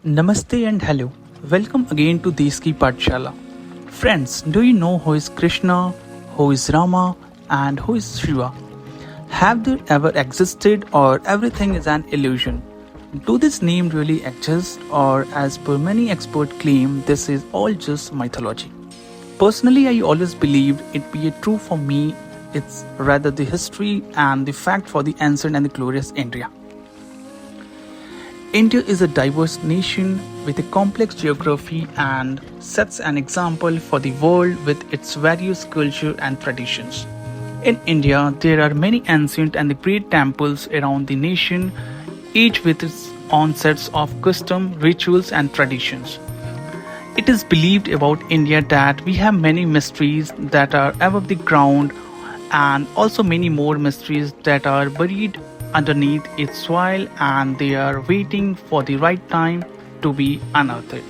Namaste and hello. Welcome again to Deski Pathshala. Friends, do you know who is Krishna, who is Rama, and who is Shiva? Have they ever existed or everything is an illusion? Do this name really exist or as per many experts claim this is all just mythology? Personally, I always believed it be a true for me. It's rather the history and the fact for the ancient and the glorious India. India is a diverse nation with a complex geography and sets an example for the world with its various culture and traditions. In India, there are many ancient and great temples around the nation, each with its own sets of custom, rituals, and traditions. It is believed about India that we have many mysteries that are above the ground and also many more mysteries that are buried underneath its soil and they are waiting for the right time to be unearthed.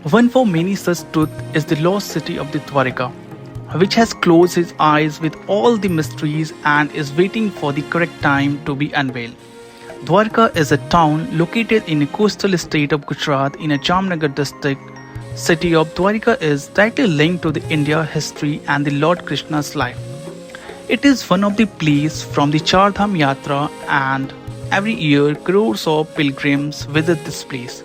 One for many such truth is the lost city of the Dwarka, which has closed its eyes with all the mysteries and is waiting for the correct time to be unveiled. Dwarka is a town located in a coastal state of Gujarat in a Jamnagar district. City of Dwarka is directly linked to the India history and the Lord Krishna's life. It is one of the places from the Char Dham Yatra and every year crores of pilgrims visit this place.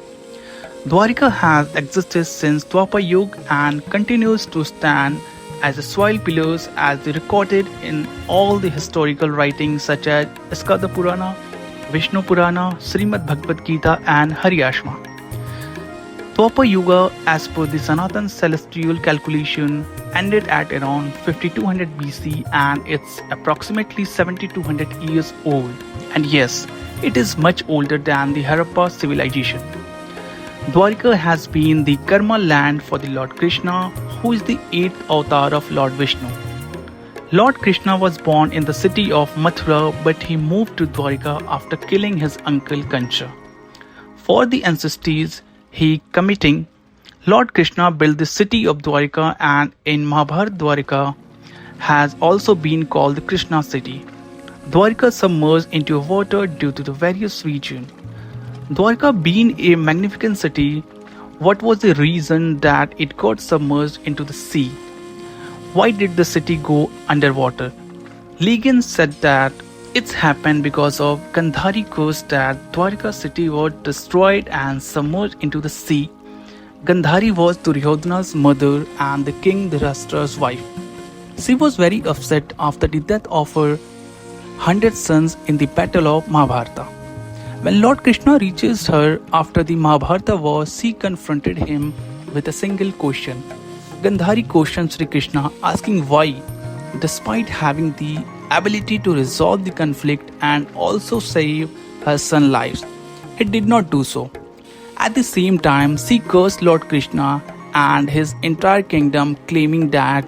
Dwarka has existed since Dwapar Yuga and continues to stand as a soil pillars as they recorded in all the historical writings such as Skanda Purana, Vishnu Purana, Srimad Bhagavad Gita and Haryashma. Dwapar Yuga, as per the Sanatan celestial calculation, ended at around 5200 BC and it's approximately 7200 years old. And yes, it is much older than the Harappa civilization. Dwarka has been the karma land for the Lord Krishna, who is the 8th avatar of Lord Vishnu. Lord Krishna was born in the city of Mathura, but he moved to Dwarka after killing his uncle Kancha. For the ancestors he committing, Lord Krishna built the city of Dwarka and in Mahabharata Dwarka has also been called the Krishna city. Dwarka submerged into water due to the various regions. Dwarka being a magnificent city, what was the reason that it got submerged into the sea? Why did the city go underwater? Legends said that it's happened because of Gandhari curse that Dwarka city was destroyed and submerged into the sea. Gandhari was Duryodhana's mother and the king Dhritarashtra's wife. She was very upset after the death of her 100 sons in the battle of Mahabharata. When Lord Krishna reaches her after the Mahabharata war, she confronted him with a single question. Gandhari questioned Sri Krishna asking why, despite having the ability to resolve the conflict and also save her son's lives, he did not do so. At the same time, she cursed Lord Krishna and his entire kingdom, claiming that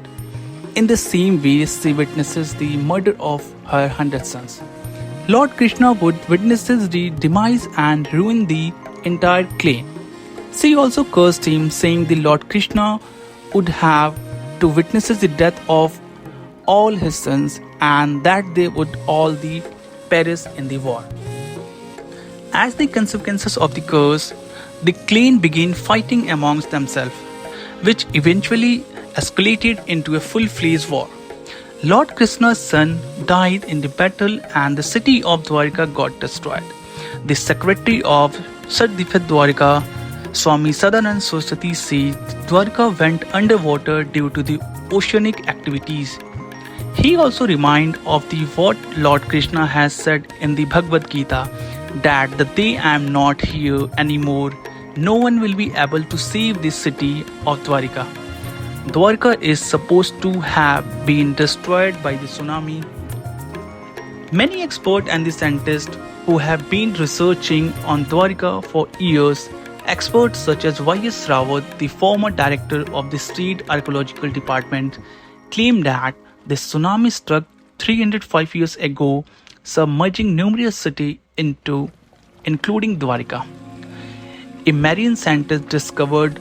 in the same way she witnesses the murder of her 100 sons. Lord Krishna would witness the demise and ruin the entire clan. She also cursed him, saying the Lord Krishna would have to witness the death of all his sons and that they would all perish in the war. As the consequences of the curse, the clan began fighting amongst themselves, which eventually escalated into a full-fledged war. Lord Krishna's son died in the battle and the city of Dwarka got destroyed. The secretary of Sadhifat Dwarka, Swami Sadanand Saraswati, said Dwarka went underwater due to the oceanic activities. He also reminded of the what Lord Krishna has said in the Bhagavad Gita, that the day I am not here anymore, no one will be able to save this city of Dwarka. Dwarka is supposed to have been destroyed by the tsunami. Many experts and the scientists who have been researching on Dwarka for years, experts such as Y.S. Rawat, the former director of the State Archaeological Department, claim that the tsunami struck 305 years ago, submerging numerous cities including Dwarka. A marine scientist discovered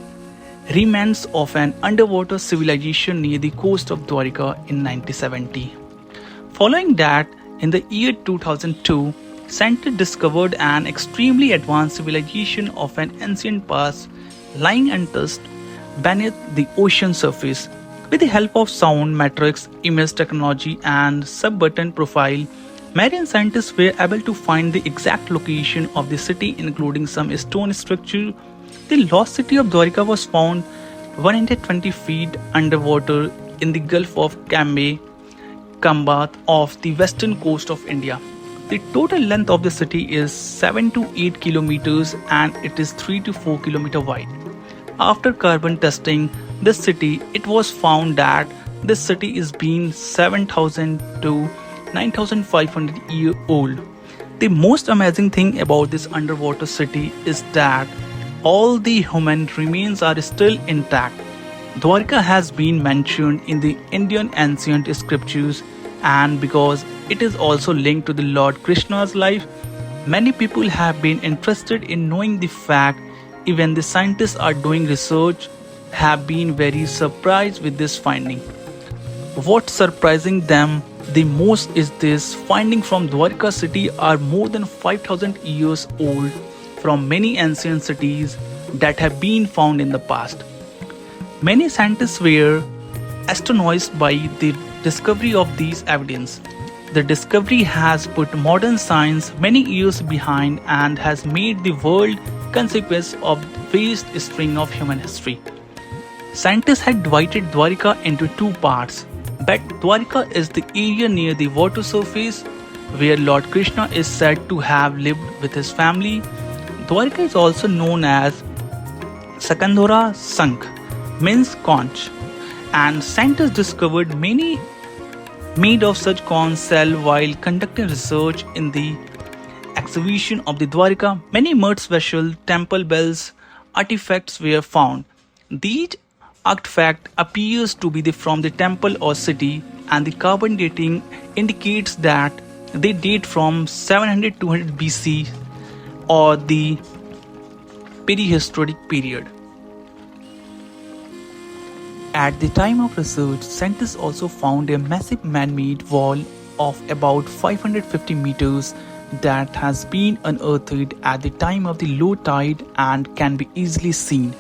remnants of an underwater civilization near the coast of Dwarka in 1970. Following that, in the year 2002, scientists discovered an extremely advanced civilization of an ancient past lying untouched beneath the ocean surface. With the help of sound metrics, image technology, and sub-button profile, marine scientists were able to find the exact location of the city, including some stone structure. The lost city of Dwarka was found 120 feet underwater in the Gulf of Cambay, Kambat of the western coast of India. The total length of the city is 7 to 8 kilometers and it is 3 to 4 kilometers wide. After carbon testing this city, it was found that this city is being 7,000 to 9,500 years old. The most amazing thing about this underwater city is that all the human remains are still intact. Dwarka has been mentioned in the Indian ancient scriptures, and because it is also linked to the Lord Krishna's life, many people have been interested in knowing the fact. Even the scientists are doing research have been very surprised with this finding. What's surprising them the most is this finding from Dwarka city are more than 5,000 years old from many ancient cities that have been found in the past. Many scientists were astonished by the discovery of these evidence. The discovery has put modern science many years behind and has made the world consequence of vast string of human history. Scientists had divided Dwarka into two parts. Bet Dwarka is the area near the water surface where Lord Krishna is said to have lived with his family. Dwarka is also known as Sakandhora Sank, means conch, and scientists discovered many made of such conch shell while conducting research in the excavation of the Dwarka. Many merged vessel, temple bells, artifacts were found. These artifacts appears to be from the temple or city, and the carbon dating indicates that they date from 700 to 200 BC or the prehistoric period. At the time of research, scientists also found a massive man-made wall of about 550 meters that has been unearthed at the time of the low tide and can be easily seen.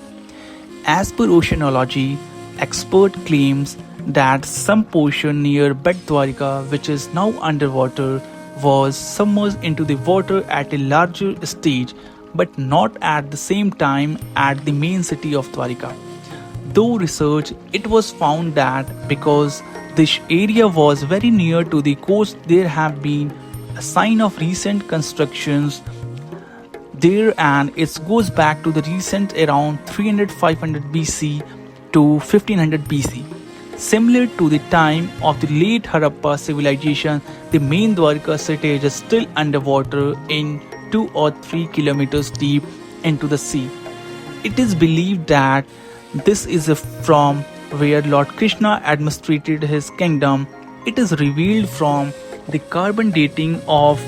As per oceanology, expert claims that some portion near Bet Dwarka, which is now underwater, was submerged into the water at a larger stage, but not at the same time at the main city of Dwarka. Through research, it was found that because this area was very near to the coast, there have been a sign of recent constructions there, and it goes back to the recent around 300-500 BC to 1500 BC. Similar to the time of the late Harappa civilization, the main Dwarka city is still underwater in 2 or 3 kilometers deep into the sea. It is believed that this is from where Lord Krishna administrated his kingdom. It is revealed from the carbon dating of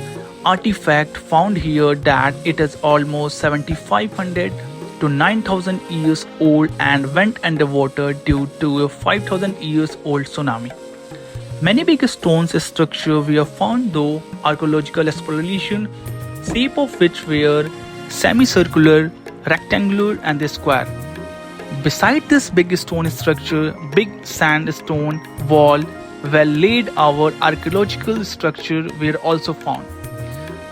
artifact found here that it is almost 7500 to 9000 years old and went underwater due to a 5000 years old tsunami. Many big stones structure were found through archaeological exploration, shape of which were semicircular, rectangular and square. Beside this big stone structure, big sandstone wall well laid our archaeological structure were also found.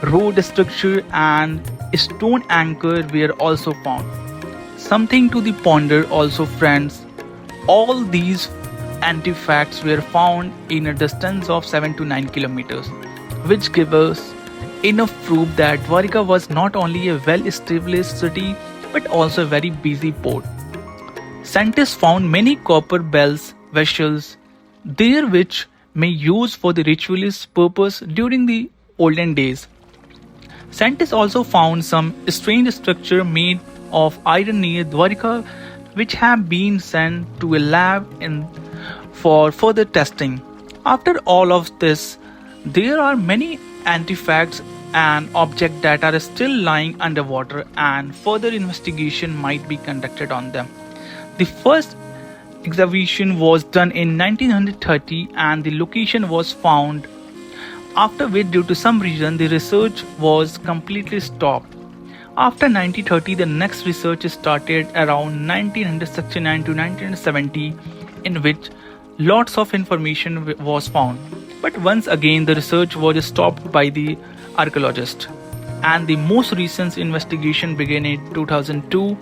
Road structure and stone anchor were also found. Something to the ponder also, friends. All these artifacts were found in a distance of 7 to 9 kilometers, which give us enough proof that Dwarka was not only a well-established city but also a very busy port. Scientists found many copper bells vessels there which may use for the ritualist purpose during the olden days. Scientists also found some strange structure made of iron near Dwarka which have been sent to a lab for further testing. After all of this, there are many artifacts and objects that are still lying underwater and further investigation might be conducted on them. The first excavation was done in 1930 and the location was found after which, due to some reason, the research was completely stopped. After 1930, the next research started around 1969 to 1970, in which lots of information was found. But once again, the research was stopped by the archaeologist. And the most recent investigation began in 2002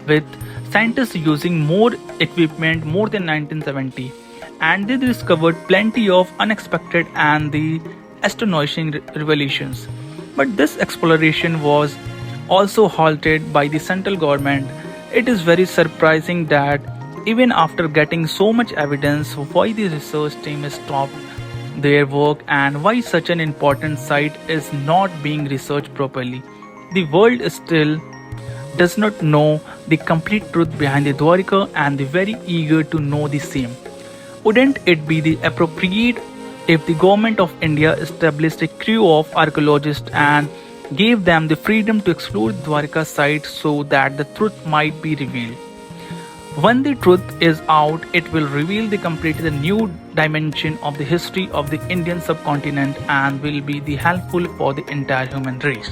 with scientists using more equipment more than 1970, and they discovered plenty of unexpected and the astonishing revelations. But this exploration was also halted by the central government. It is very surprising that even after getting so much evidence, why the research team stopped their work and why such an important site is not being researched properly. The world still does not know the complete truth behind the Dwarika and they very eager to know the same. Wouldn't it be the appropriate if the government of India established a crew of archaeologists and gave them the freedom to explore the Dwarika site so that the truth might be revealed? When the truth is out, it will reveal the completely new dimension of the history of the Indian subcontinent and will be the helpful for the entire human race.